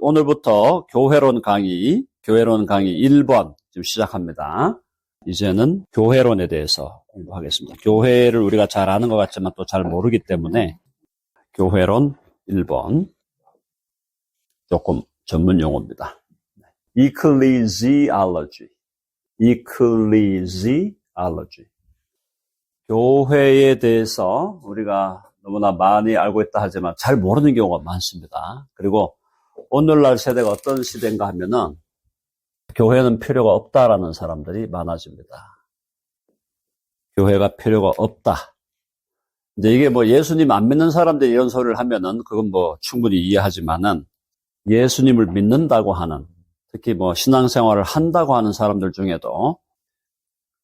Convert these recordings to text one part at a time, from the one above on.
오늘부터 교회론 강의 1번 지금 시작합니다. 이제는 교회론에 대해서 공부하겠습니다. 교회를 우리가 잘 아는 것 같지만 또 잘 모르기 때문에 교회론 1번 조금 전문 용어입니다. Ecclesiology. 교회에 대해서 우리가 너무나 많이 알고 있다 하지만 잘 모르는 경우가 많습니다. 그리고 오늘날 세대가 어떤 시대인가 하면은 교회는 필요가 없다라는 사람들이 많아집니다. 교회가 필요가 없다. 이제 이게 뭐 예수님 안 믿는 사람들이 이런 소리를 하면은 그건 뭐 충분히 이해하지만은 예수님을 믿는다고 하는, 특히 뭐 신앙생활을 한다고 하는 사람들 중에도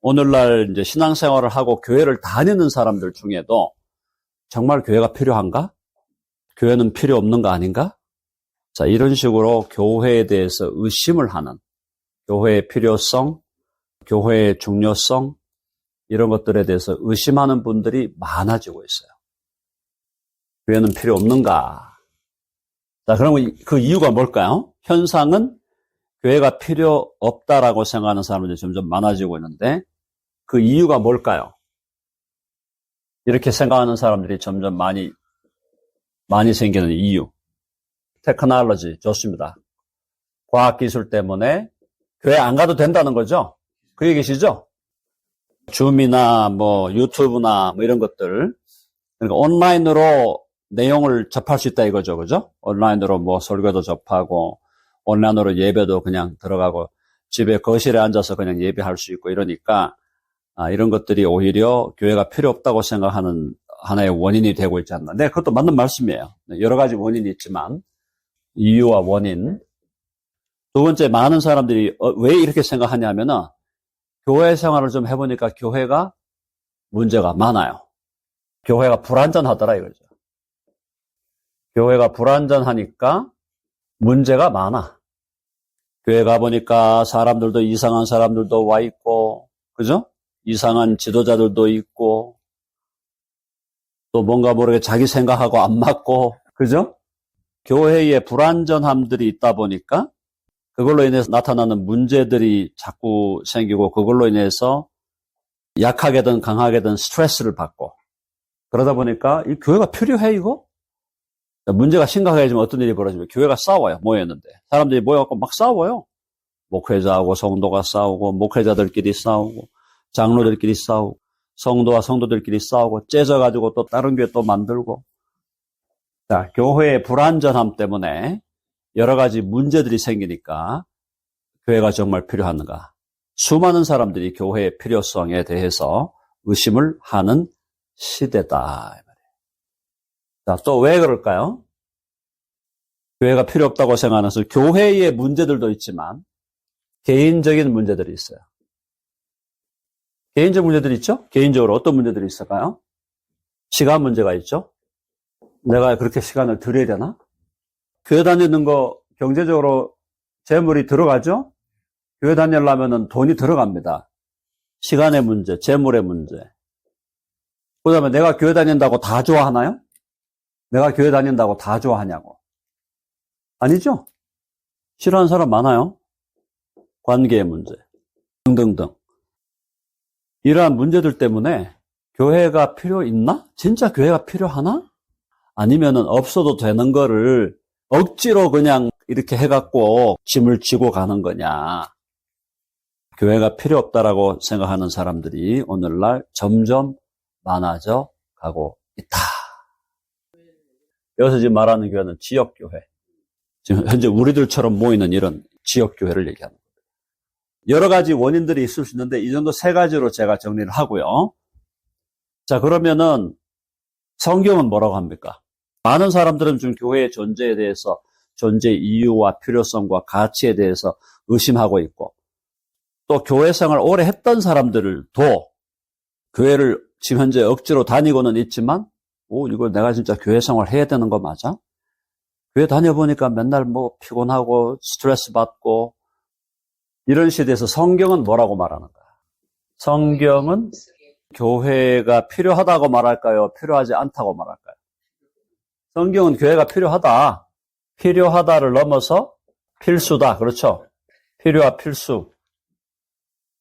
오늘날 이제 신앙생활을 하고 교회를 다니는 사람들 중에도 정말 교회가 필요한가? 교회는 필요 없는 거 아닌가? 자, 이런 식으로 교회에 대해서 의심을 하는, 교회의 필요성, 교회의 중요성, 이런 것들에 대해서 의심하는 분들이 많아지고 있어요. 교회는 필요 없는가? 자, 그러면 그 이유가 뭘까요? 현상은 교회가 필요 없다라고 생각하는 사람들이 점점 많아지고 있는데 그 이유가 뭘까요? 이렇게 생각하는 사람들이 점점 많이 생기는 이유. 테크놀로지 좋습니다. 과학기술 때문에 교회 안 가도 된다는 거죠? 그 얘기시죠? 줌이나 뭐 유튜브나 뭐 이런 것들. 그러니까 온라인으로 내용을 접할 수 있다 이거죠. 그죠? 온라인으로 뭐 설교도 접하고 온라인으로 예배도 그냥 들어가고 집에 거실에 앉아서 그냥 예배할 수 있고 이러니까 이런 것들이 오히려 교회가 필요 없다고 생각하는 하나의 원인이 되고 있지 않나. 네, 그것도 맞는 말씀이에요. 여러 가지 원인이 있지만 이유와 원인. 두 번째, 많은 사람들이 왜 이렇게 생각하냐면은 교회 생활을 좀 해보니까 교회가 문제가 많아요. 교회가 불완전하더라 이거죠. 교회가 불완전하니까 문제가 많아. 교회 가보니까 사람들도 이상한 사람들도 와 있고, 그죠? 이상한 지도자들도 있고, 또 뭔가 모르게 자기 생각하고 안 맞고, 그죠? 교회에 불완전함들이 있다 보니까 그걸로 인해서 나타나는 문제들이 자꾸 생기고 그걸로 인해서 약하게든 강하게든 스트레스를 받고 그러다 보니까 이 교회가 필요해 이거? 문제가 심각해지면 어떤 일이 벌어지면 교회가 싸워요. 모였는데 사람들이 모여갖고 막 싸워요. 목회자하고 성도가 싸우고 목회자들끼리 싸우고 장로들끼리 싸우고 성도와 성도들끼리 싸우고 째져가지고 또 다른 교회 또 만들고. 자, 교회의 불완전함 때문에 여러 가지 문제들이 생기니까 교회가 정말 필요한가? 수많은 사람들이 교회의 필요성에 대해서 의심을 하는 시대다. 자, 또 왜 그럴까요? 교회가 필요 없다고 생각하면서 교회의 문제들도 있지만 개인적인 문제들이 있어요. 개인적 문제들이 있죠? 개인적으로 어떤 문제들이 있을까요? 시간 문제가 있죠? 내가 그렇게 시간을 들여야 되나? 교회 다니는 거 경제적으로 재물이 들어가죠? 교회 다니려면 돈이 들어갑니다. 시간의 문제, 재물의 문제. 그 다음에 내가 교회 다닌다고 다 좋아하나요? 내가 교회 다닌다고 다 좋아하냐고. 아니죠? 싫어하는 사람 많아요. 관계의 문제 등등등. 이러한 문제들 때문에 교회가 필요 있나? 진짜 교회가 필요하나? 아니면은 없어도 되는 거를 억지로 그냥 이렇게 해갖고 짐을 지고 가는 거냐. 교회가 필요 없다라고 생각하는 사람들이 오늘날 점점 많아져 가고 있다. 여기서 지금 말하는 교회는 지역교회. 지금 현재 우리들처럼 모이는 이런 지역교회를 얘기하는 거예요. 여러 가지 원인들이 있을 수 있는데 이 정도 세 가지로 제가 정리를 하고요. 자, 그러면은 성경은 뭐라고 합니까? 많은 사람들은 지금 교회의 존재에 대해서 존재 이유와 필요성과 가치에 대해서 의심하고 있고 또 교회 생활을 오래 했던 사람들도 교회를 지금 현재 억지로 다니고는 있지만 이거 내가 진짜 교회 생활 해야 되는 거 맞아? 교회 다녀보니까 맨날 뭐 피곤하고 스트레스 받고 이런 시대에서 성경은 뭐라고 말하는가? 성경은 교회가 필요하다고 말할까요? 필요하지 않다고 말할까요? 성경은 교회가 필요하다. 필요하다를 넘어서 필수다. 그렇죠? 필요와 필수.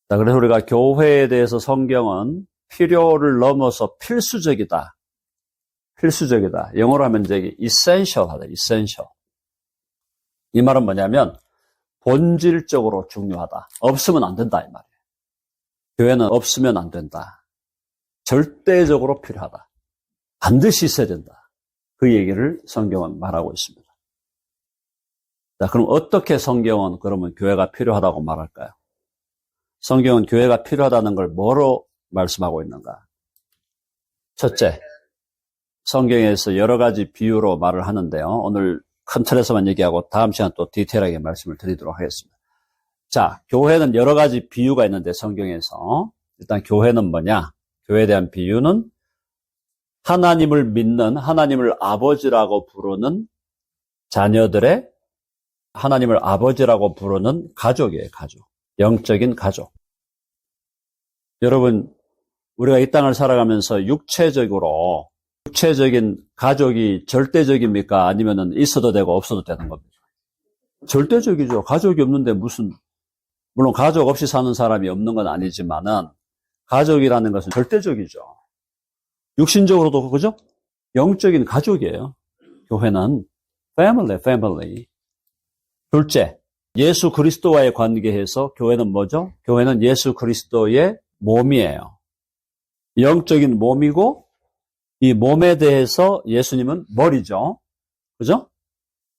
자, 그래서 우리가 교회에 대해서 성경은 필요를 넘어서 필수적이다. 필수적이다. 영어로 하면 이제 essential하다. essential. 이 말은 뭐냐면 본질적으로 중요하다. 없으면 안 된다 이 말이에요. 교회는 없으면 안 된다. 절대적으로 필요하다. 반드시 있어야 된다. 그 얘기를 성경은 말하고 있습니다. 자, 그럼 어떻게 성경은 그러면 교회가 필요하다고 말할까요? 성경은 교회가 필요하다는 걸 뭐로 말씀하고 있는가? 첫째, 성경에서 여러 가지 비유로 말을 하는데요. 오늘 큰 틀에서만 얘기하고 다음 시간 또 디테일하게 말씀을 드리도록 하겠습니다. 자, 교회는 여러 가지 비유가 있는데 성경에서 일단 교회는 뭐냐? 교회에 대한 비유는 하나님을 믿는, 하나님을 아버지라고 부르는 자녀들의 하나님을 아버지라고 부르는 가족이에요, 가족. 영적인 가족. 여러분, 우리가 이 땅을 살아가면서 육체적인 가족이 절대적입니까? 아니면은 있어도 되고 없어도 되는 겁니까? 절대적이죠. 가족이 없는데 물론 가족 없이 사는 사람이 없는 건 아니지만은 가족이라는 것은 절대적이죠. 육신적으로도 그죠? 영적인 가족이에요. 교회는 family. 둘째, 예수 그리스도와의 관계에서 교회는 뭐죠? 교회는 예수 그리스도의 몸이에요. 영적인 몸이고 이 몸에 대해서 예수님은 머리죠. 그죠?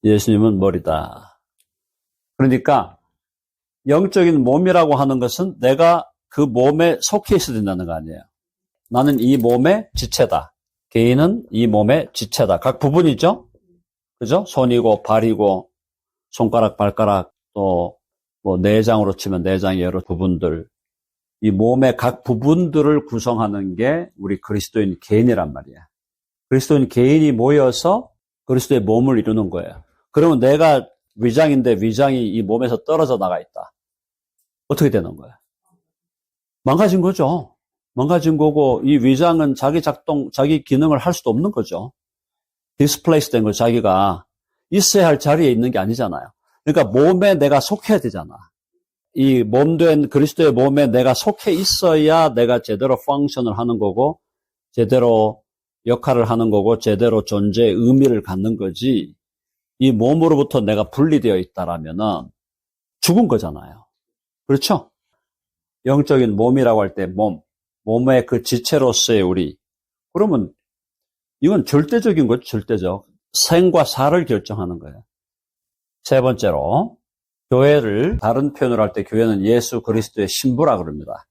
예수님은 머리다. 그러니까 영적인 몸이라고 하는 것은 내가 그 몸에 속해 있어야 된다는 거 아니에요. 나는 이 몸의 지체다. 개인은 이 몸의 지체다. 각 부분이죠. 그죠? 손이고 발이고 손가락, 발가락 또 뭐 내장으로 치면 내장의 여러 부분들. 이 몸의 각 부분들을 구성하는 게 우리 그리스도인 개인이란 말이야. 그리스도인 개인이 모여서 그리스도의 몸을 이루는 거예요. 그러면 내가 위장인데 위장이 이 몸에서 떨어져 나가 있다. 어떻게 되는 거야? 망가진 거죠. 망가진 거고 이 위장은 자기 작동, 자기 기능을 할 수도 없는 거죠. 디스플레이스 된 거 자기가 있어야 할 자리에 있는 게 아니잖아요. 그러니까 몸에 내가 속해야 되잖아. 이 몸된 그리스도의 몸에 내가 속해 있어야 내가 제대로 펑션을 하는 거고 제대로 역할을 하는 거고 제대로 존재의 의미를 갖는 거지. 이 몸으로부터 내가 분리되어 있다라면은 죽은 거잖아요. 그렇죠? 영적인 몸이라고 할 때 몸의 그 지체로서의 우리. 그러면 이건 절대적인 거죠, 절대적. 생과 사를 결정하는 거예요. 세 번째로, 교회를 다른 표현으로 할 때 교회는 예수 그리스도의 신부라 그럽니다.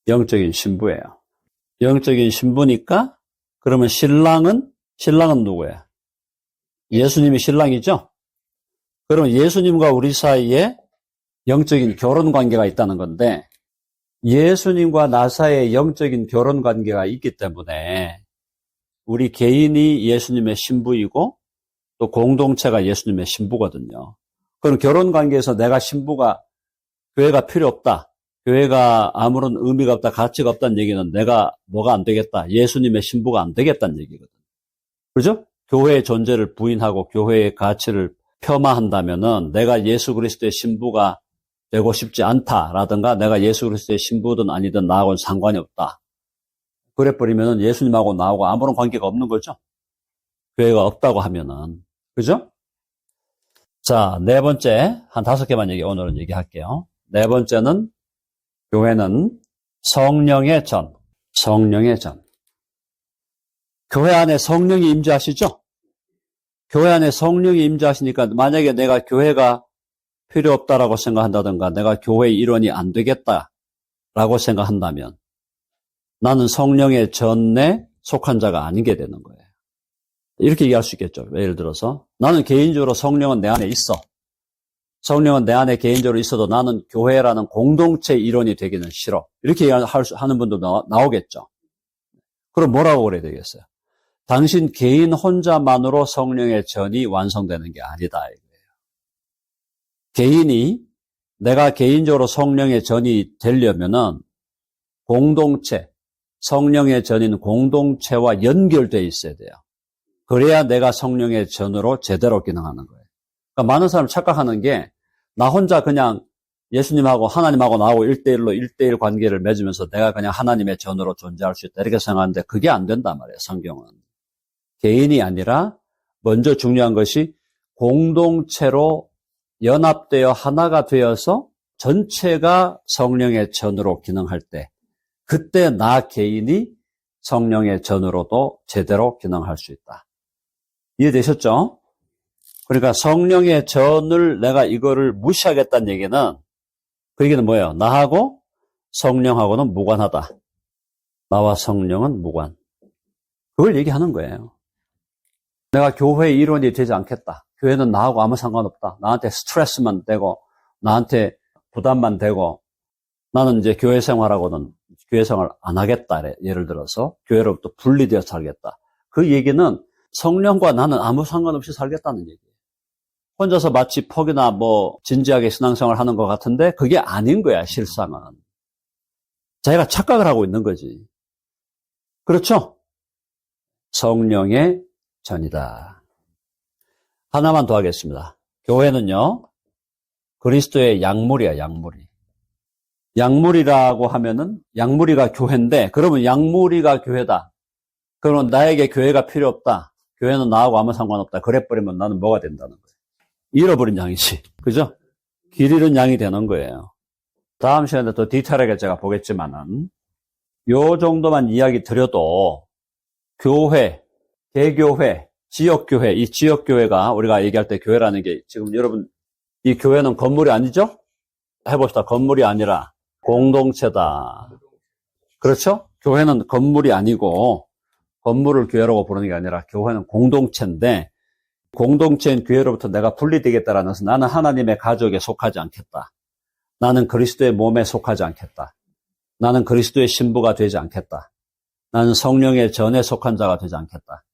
영적인 신부예요. 영적인 신부니까 그러면 신랑은 누구예요? 예수님이 신랑이죠? 그러면 예수님과 우리 사이에 영적인 결혼 관계가 있다는 건데 예수님과 나 사이에 영적인 결혼 관계가 있기 때문에 우리 개인이 예수님의 신부이고 또 공동체가 예수님의 신부거든요. 그럼 결혼 관계에서 내가 신부가 교회가 필요 없다. 교회가 아무런 의미가 없다. 가치가 없다는 얘기는 내가 뭐가 안 되겠다. 예수님의 신부가 안 되겠다는 얘기거든요. 그죠? 교회의 존재를 부인하고 교회의 가치를 폄하한다면은 내가 예수 그리스도의 신부가 되고 싶지 않다라든가 내가 예수 그리스도의 신부든 아니든 나하고는 상관이 없다. 그래버리면은 예수님하고 나하고 아무런 관계가 없는 거죠. 교회가 없다고 하면은. 그죠? 자, 네 번째, 한 5개만 오늘은 얘기할게요. 네 번째는 교회는 성령의 전. 교회 안에 성령이 임재하시죠? 교회 안에 성령이 임재하시니까 만약에 내가 교회가 필요 없다라고 생각한다든가 내가 교회의 일원이 안 되겠다라고 생각한다면 나는 성령의 전에 속한 자가 아닌 게 되는 거예요. 이렇게 얘기할 수 있겠죠. 예를 들어서 나는 개인적으로 성령은 내 안에 있어. 성령은 내 안에 개인적으로 있어도 나는 교회라는 공동체 일원이 되기는 싫어. 이렇게 하는 분도 나오겠죠. 그럼 뭐라고 그래야 되겠어요? 당신 개인 혼자만으로 성령의 전이 완성되는 게 아니다. 이거예요. 내가 개인적으로 성령의 전이 되려면은 공동체, 성령의 전인 공동체와 연결되어 있어야 돼요. 그래야 내가 성령의 전으로 제대로 기능하는 거예요. 그러니까 많은 사람이 착각하는 게 나 혼자 그냥 예수님하고 하나님하고 나하고 1대1로 1대1 관계를 맺으면서 내가 그냥 하나님의 전으로 존재할 수 있다 이렇게 생각하는데 그게 안 된단 말이에요. 성경은. 개인이 아니라 먼저 중요한 것이 공동체로 연합되어 하나가 되어서 전체가 성령의 전으로 기능할 때 그때 나 개인이 성령의 전으로도 제대로 기능할 수 있다. 이해되셨죠? 그러니까 성령의 전을 내가 이거를 무시하겠다는 얘기는 그 얘기는 뭐예요? 나하고 성령하고는 무관하다. 나와 성령은 무관. 그걸 얘기하는 거예요. 내가 교회의 일원이 되지 않겠다. 교회는 나하고 아무 상관없다. 나한테 스트레스만 되고 나한테 부담만 되고 나는 이제 교회 생활하고는 교회 생활 안 하겠다. 예를 들어서 교회로부터 분리되어 살겠다. 그 얘기는 성령과 나는 아무 상관없이 살겠다는 얘기예요. 혼자서 마치 퍽이나 진지하게 신앙생활 하는 것 같은데 그게 아닌 거야, 실상은. 자기가 착각을 하고 있는 거지. 그렇죠? 성령의 전이다. 하나만 더 하겠습니다. 교회는요, 그리스도의 약물이야, 약물이. 약물이라고 하면은, 약물이가 교회인데, 그러면 약물이가 교회다. 그러면 나에게 교회가 필요 없다. 교회는 나하고 아무 상관없다. 그래버리면 나는 뭐가 된다는 거예요? 잃어버린 양이지. 그죠? 길 잃은 양이 되는 거예요. 다음 시간에 더 디테일하게 제가 보겠지만은, 요 정도만 이야기 드려도, 교회, 대교회, 지역교회, 이 지역교회가 우리가 얘기할 때 교회라는 게 지금 여러분, 이 교회는 건물이 아니죠? 해봅시다. 건물이 아니라 공동체다. 그렇죠? 교회는 건물이 아니고, 건물을 교회라고 부르는 게 아니라 교회는 공동체인데, 공동체인 교회로부터 내가 분리되겠다라는 것은 나는 하나님의 가족에 속하지 않겠다. 나는 그리스도의 몸에 속하지 않겠다. 나는 그리스도의 신부가 되지 않겠다. 나는 성령의 전에 속한 자가 되지 않겠다.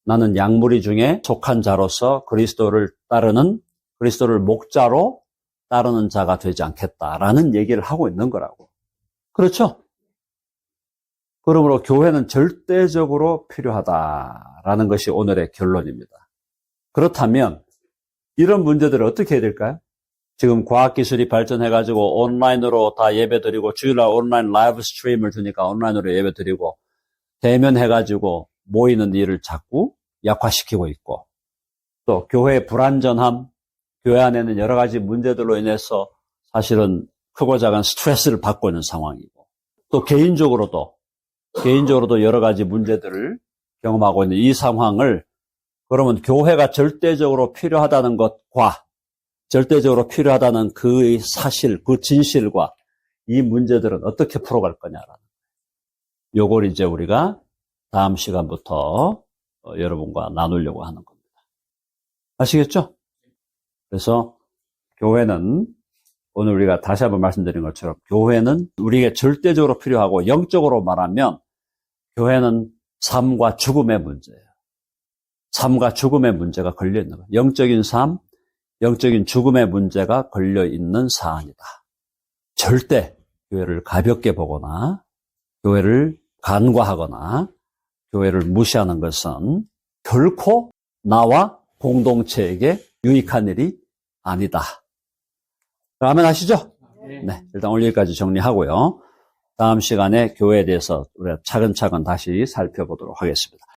나는 양무리 중에 속한 자로서 그리스도를 따르는, 그리스도를 목자로 따르는 자가 되지 않겠다라는 얘기를 하고 있는 거라고. 그렇죠? 그러므로 교회는 절대적으로 필요하다라는 것이 오늘의 결론입니다. 그렇다면 이런 문제들을 어떻게 해야 될까요? 지금 과학기술이 발전해가지고 온라인으로 다 예배드리고 주일날 온라인 라이브 스트림을 두니까 온라인으로 예배드리고 대면해가지고 모이는 일을 자꾸 약화시키고 있고 또 교회의 불완전함, 교회 안에는 여러 가지 문제들로 인해서 사실은 크고 작은 스트레스를 받고 있는 상황이고 또 개인적으로도 여러 가지 문제들을 경험하고 있는 이 상황을 그러면 교회가 절대적으로 필요하다는 것과 절대적으로 필요하다는 그 사실, 그 진실과 이 문제들은 어떻게 풀어갈 거냐라는 요걸 이제 우리가 다음 시간부터 여러분과 나누려고 하는 겁니다. 아시겠죠? 그래서 교회는 오늘 우리가 다시 한번 말씀드린 것처럼 교회는 우리에게 절대적으로 필요하고 영적으로 말하면 교회는 삶과 죽음의 문제예요. 삶과 죽음의 문제가 걸려있는 거예요. 영적인 삶, 영적인 죽음의 문제가 걸려있는 사안이다. 절대 교회를 가볍게 보거나 교회를 간과하거나 교회를 무시하는 것은 결코 나와 공동체에게 유익한 일이 아니다. 아멘 하시죠? 네, 일단 오늘 여기까지 정리하고요. 다음 시간에 교회에 대해서 우리가 차근차근 다시 살펴보도록 하겠습니다.